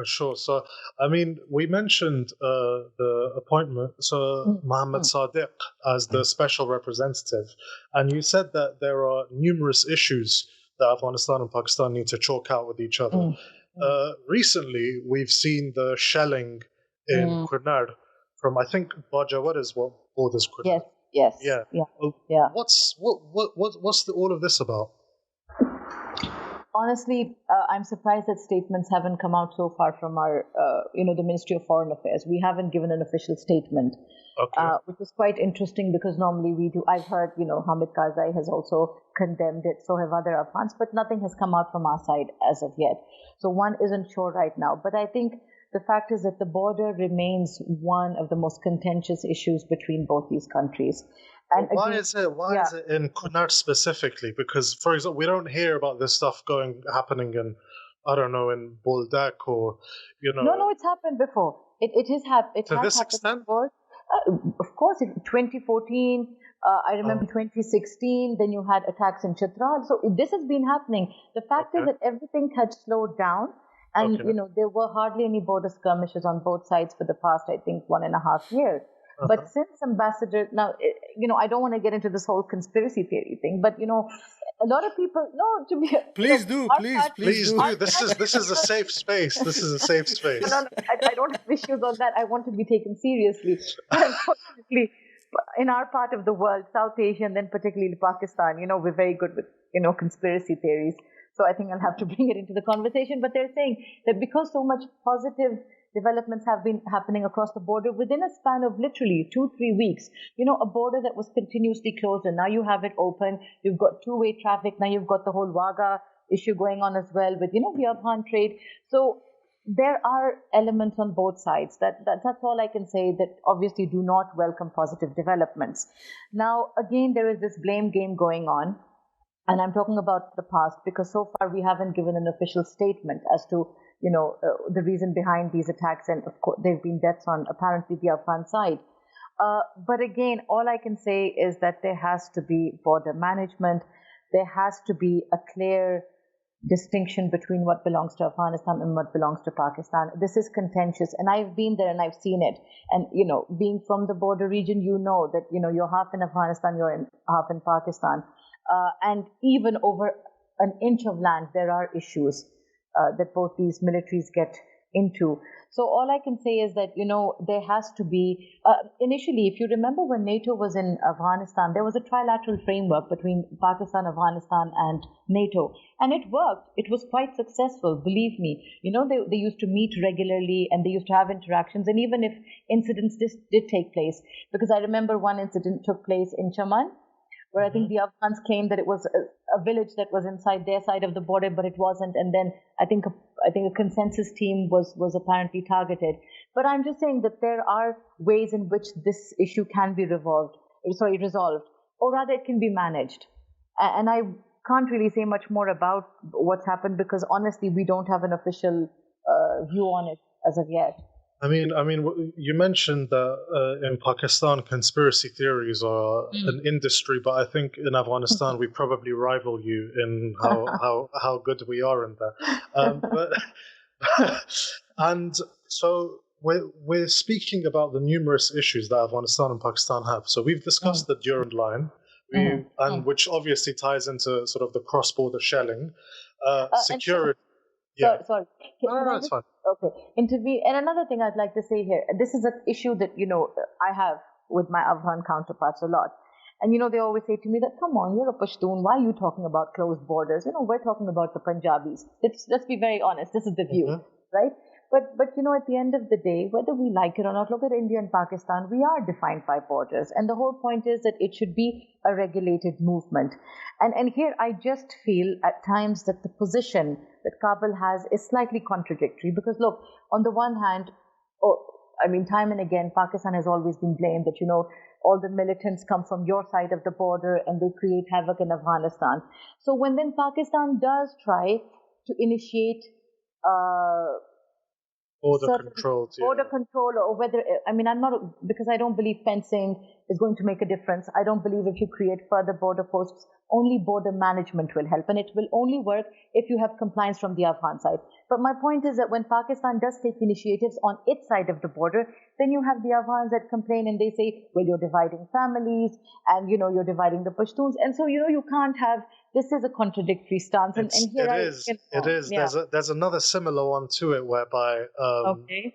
For sure. So, I mean, we mentioned the appointment, so Mm, Mohammed mm, Sadiq as the special representative, and you said that there are numerous issues that Afghanistan and Pakistan need to chalk out with each other. mm, mm, Recently, we've seen the shelling in mm. Kunar from, I think, Baja. What is what borders Yes, Kunar? yes, Yeah. yeah, Well, yeah. what's all of this about? Honestly, I'm surprised that statements haven't come out so far from our, the Ministry of Foreign Affairs. We haven't given an official statement, Okay. which is quite interesting because normally we do. I've heard, Hamid Karzai has also condemned it, so have other Afghans, but nothing has come out from our side as of yet. So one isn't sure right now. But I think the fact is that the border remains one of the most contentious issues between both these countries. And But why again, is it? Why yeah. is it in Kunar specifically? Because, for example, we don't hear about this stuff happening in, I don't know, in Buldak or, you No, know, no, it's happened before. It to has this happened extent. before. Of course, in 2014, I remember Oh, 2016, then you had attacks in Chitral. So this has been happening. The fact is okay, that everything had slowed down. And, okay. there were hardly any border skirmishes on both sides for the past, I think, 1.5 years. Uh-huh. But since Ambassador, now, I don't want to get into this whole conspiracy theory thing, but, a lot of people, no, to be, Please do, our please, side, please Please do. our do. This is a safe space. This is a safe no, space. no, I don't have issues on that. I want to be taken seriously. But unfortunately, in our part of the world, South Asia, and then particularly Pakistan, we're very good with, conspiracy theories. So I think I'll have to bring it into the conversation. But they're saying that because so much positive developments have been happening across the border within a span of literally 2-3 weeks, a border that was continuously closed, and now you have it open. You've got two-way traffic. Now you've got the whole Wagah issue going on as well with, the Afghan trade. So there are elements on both sides that's all I can say, that obviously do not welcome positive developments. Now again, there is this blame game going on, and I'm talking about the past because so far we haven't given an official statement as to the reason behind these attacks, and of course there have been deaths on apparently the Afghan side. But again, all I can say is that there has to be border management. There has to be a clear distinction between what belongs to Afghanistan and what belongs to Pakistan. This is contentious, and I've been there and I've seen it. And being from the border region, that you're half in Afghanistan, half in Pakistan, and even over an inch of land, there are issues that both these militaries get into. So all I can say is that, there has to be, initially, if you remember when NATO was in Afghanistan, there was a trilateral framework between Pakistan, Afghanistan, and NATO. And it worked. It was quite successful, believe me. They used to meet regularly and they used to have interactions. And even if incidents did take place, because I remember one incident took place in Chaman, where I think Hmm. the Afghans claimed that it was a village that was inside their side of the border, but it wasn't. And then I think a consensus team was apparently targeted. But I'm just saying that there are ways in which this issue can be resolved, or rather it can be managed. And I can't really say much more about what's happened because honestly, we don't have an official view on it as of yet. You mentioned that in Pakistan, conspiracy theories are an industry, but I think in Afghanistan we probably rival you in how good we are in that. But and so we're speaking about the numerous issues that Afghanistan and Pakistan have. So we've discussed the Durand Line, and which obviously ties into sort of the cross-border shelling, And security. Yeah, sorry. no, Can no, I it's just fine. intervene? And another thing I'd like to say here, this is an issue that I have with my Afghan counterparts a lot. And they always say to me that, come on, you're a Pashtun. Why are you talking about closed borders? We're talking about the Punjabis. Let's be very honest. This is the view, Mhm. right? But at the end of the day, whether we like it or not, look at India and Pakistan. We are defined by borders, and the whole point is that it should be a regulated movement. And here I just feel at times that the position that Kabul has is slightly contradictory because look, on the one hand, oh, I mean, time and again, Pakistan has always been blamed that all the militants come from your side of the border and they create havoc in Afghanistan. So when then Pakistan does try to initiate Border certain controls, border yeah. control, or whether, I mean, I'm not, because I don't believe fencing is going to make a difference. I don't believe if you create further border posts, only border management will help, and it will only work if you have compliance from the Afghan side. But my point is that when Pakistan does take initiatives on its side of the border, then you have the Afghans that complain and they say, well, you're dividing families and, you're dividing the Pashtuns. And so, you can't have, this is a contradictory stance. And here it is. Yeah. There's another similar one to it whereby, Okay.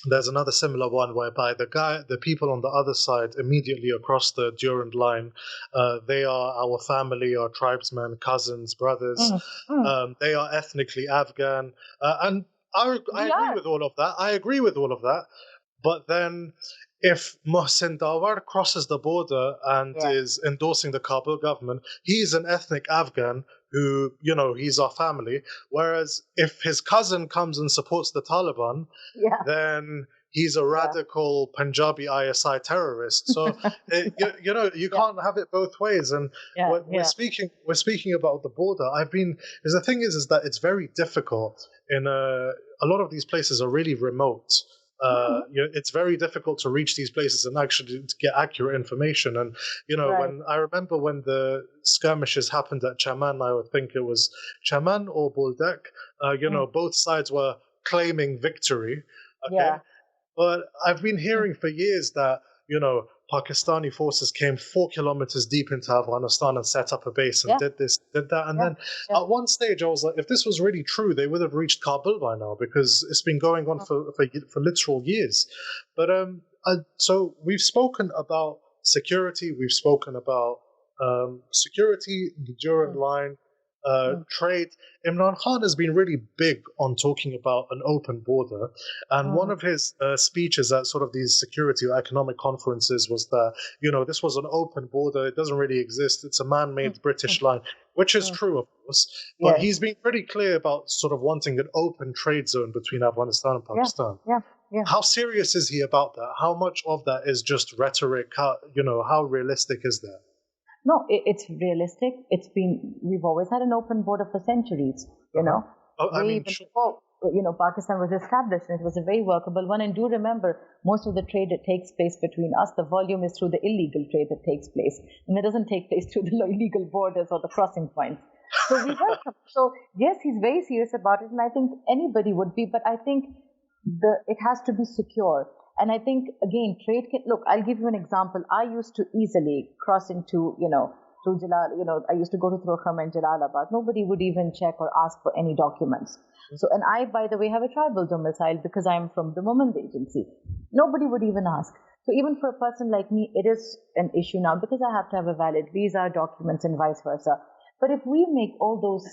there's another similar one whereby the people on the other side, immediately across the Durand line, they are our family, our tribesmen, cousins, brothers. They are ethnically Afghan, and I agree with all of that. I agree with all of that. But then, if Mohsen Dawar crosses the border and is endorsing the Kabul government, he's an ethnic Afghan who, he's our family. Whereas if his cousin comes and supports the Taliban, then he's a radical Punjabi ISI terrorist. So, you can't have it both ways. And we're speaking about the border. The thing is that it's very difficult a lot of these places are really remote. It's very difficult to reach these places and actually to get accurate information. And when I remember when the skirmishes happened at Chaman, I would think it was Chaman or Buldak. Both sides were claiming victory. Okay, but I've been hearing for years that Pakistani forces came 4 kilometers deep into Afghanistan and set up a base and did this, did that. And then at one stage I was like, if this was really true, they would have reached Kabul by now, because it's been going on for literal years. But so we've spoken about security, we've spoken about security, the Durand line, trade. Imran Khan has been really big on talking about an open border, and one of his speeches at sort of these security or economic conferences was that this was an open border, it doesn't really exist, it's a man-made British line, which is true, of course, but he's been pretty clear about sort of wanting an open trade zone between Afghanistan and Pakistan. How serious is he about that? How much of that is just rhetoric? How realistic is that? No, it's realistic. We've always had an open border for centuries, before, Pakistan was established, and it was a very workable one. And do remember, most of the trade that takes place between us, the volume is through the illegal trade that takes place. And it doesn't take place through the illegal borders or the crossing points. So we welcome. So yes, he's very serious about it, and I think anybody would be, but I think it has to be secure. And I think, again, trade look, I'll give you an example. I used to easily cross into, through I used to go to Trokham and Jalalabad. Nobody would even check or ask for any documents. So, and I, by the way, have a tribal domicile because I'm from the Moment Agency. Nobody would even ask. So even for a person like me, it is an issue now because I have to have a valid visa, documents, and vice versa. But if we make all those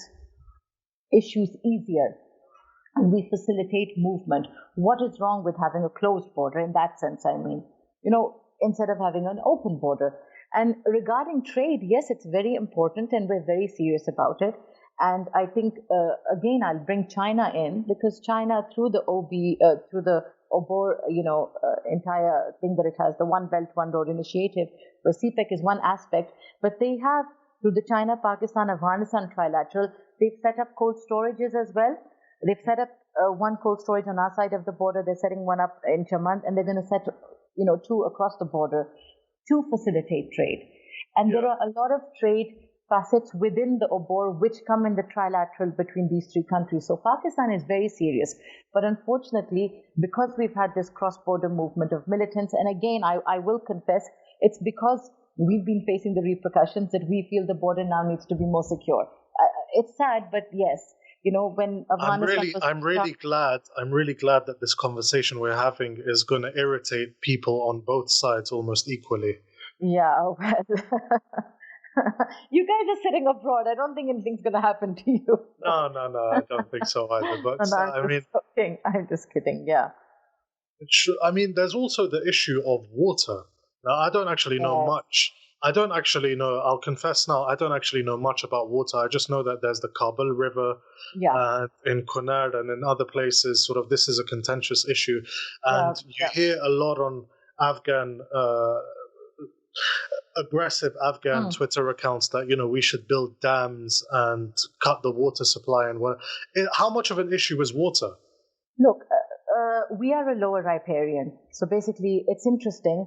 issues easier, and we facilitate movement, what is wrong with having a closed border in that sense? I mean, instead of having an open border. And regarding trade, yes, it's very important and we're very serious about it. And I think, again, I'll bring China in because China, through the through the OBOR, entire thing that it has, the One Belt, One Road initiative, where CPEC is one aspect, but they have, through the China, Pakistan, Afghanistan trilateral, they've set up cold storages as well. They've set up one cold storage on our side of the border. They're setting one up in Chaman, and they're going to set, 2 across the border to facilitate trade. And there are a lot of trade facets within the OBOR which come in the trilateral between these 3 countries. So Pakistan is very serious. But unfortunately, because we've had this cross-border movement of militants, and again, I will confess, it's because we've been facing the repercussions that we feel the border now needs to be more secure. It's sad, but yes. When Afghanistan I'm really glad that this conversation we're having is going to irritate people on both sides almost equally. Yeah, well, you guys are sitting abroad. I don't think anything's going to happen to you. No, I don't think so either. But I'm just kidding. Yeah. There's also the issue of water. Now, I don't actually know much. I'll confess now, I don't actually know much about water. I just know that there's the Kabul River in Kunar and in other places. Sort of, this is a contentious issue. And you hear a lot on aggressive Afghan Twitter accounts that, we should build dams and cut the water supply. And how much of an issue is water? Look, we are a lower riparian. So basically, it's interesting.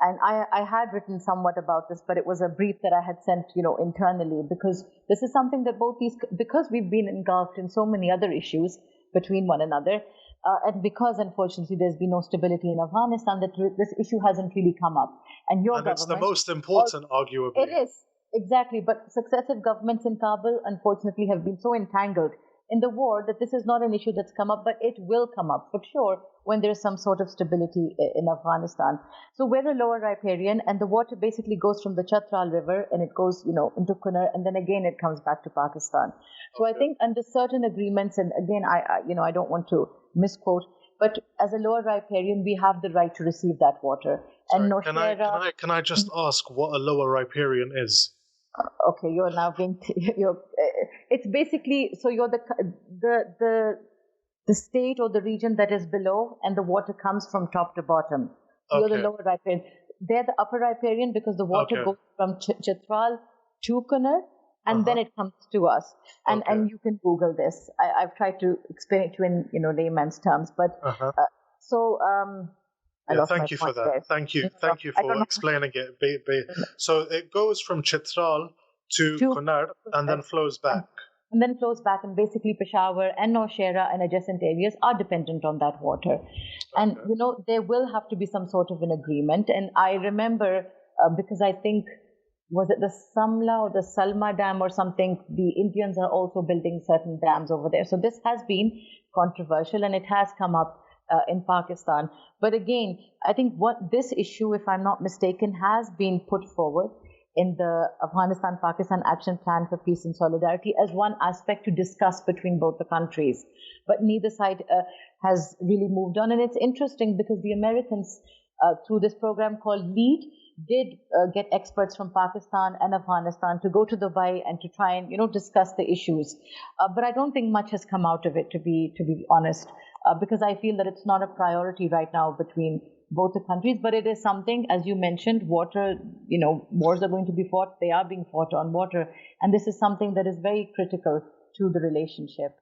And I had written somewhat about this, but it was a brief that I had sent, internally, because this is something that because we've been engulfed in so many other issues between one another, and because unfortunately there's been no stability in Afghanistan, that this issue hasn't really come up. And your And it's the government, most important, arguably. it is, exactly. But successive governments in Kabul, unfortunately, have been so entangled in the war that this is not an issue that's come up, but it will come up for sure when there's some sort of stability in Afghanistan. So we're a lower riparian, and the water basically goes from the Chatral River and it goes, into Kunar, and then again it comes back to Pakistan. So I think under certain agreements, and again, I don't want to misquote, but as a lower riparian, we have the right to receive that water. Sorry, And can I just ask what a lower riparian is? Okay, you're now being it's basically, so you're the state or the region that is below, and the water comes from top to bottom. You're the lower riparian. They're the upper riparian because the water goes from Chitral to Kunar, and then it comes to us. And you can Google this. I've tried to explain it to you in layman's terms, but thank you for that. Thank you for explaining it. So it goes from Chitral to Kunar and then flows back. And then flows back, and basically Peshawar and Nowshera and adjacent areas are dependent on that water. And, there will have to be some sort of an agreement. And I remember, because I think, was it the Samla or the Salma Dam or something, the Indians are also building certain dams over there. So this has been controversial, and it has come up in Pakistan. But again, I think this issue, if I'm not mistaken, has been put forward in the Afghanistan-Pakistan Action Plan for Peace and Solidarity as one aspect to discuss between both the countries. But neither side has really moved on. And it's interesting because the Americans, through this program called LEAD, did get experts from Pakistan and Afghanistan to go to Dubai and to try and, discuss the issues. But I don't think much has come out of it, to be honest, because I feel that it's not a priority right now between both the countries. But it is something, as you mentioned, water, wars are going to be fought. They are being fought on water. And this is something that is very critical to the relationship.